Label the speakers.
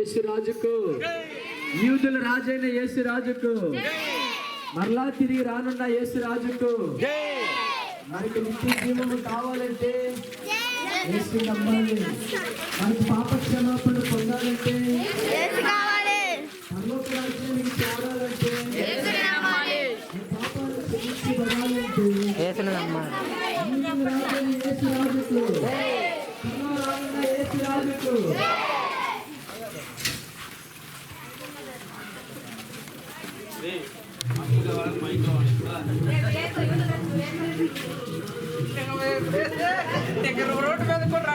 Speaker 1: యేసు రాజుకు, యూదుల రాజైన యేసు రాజుకు, మరలా తిరిగి రానున్న యేసు రాజుకు. మనకి నిత్య జీవము కావాలంటే యేసు నమ్మాలి. మనకి పాప క్షమాపణ పొందాలంటే, పరలోక రాజ్యానికి చేరాలంటే, పాపాలు క్షమించబడాలంటే యేసు నమ్మాలి. యేసు రాజుకు, యేసు రాజుకు.
Speaker 2: రోడ్డు మీద కూడా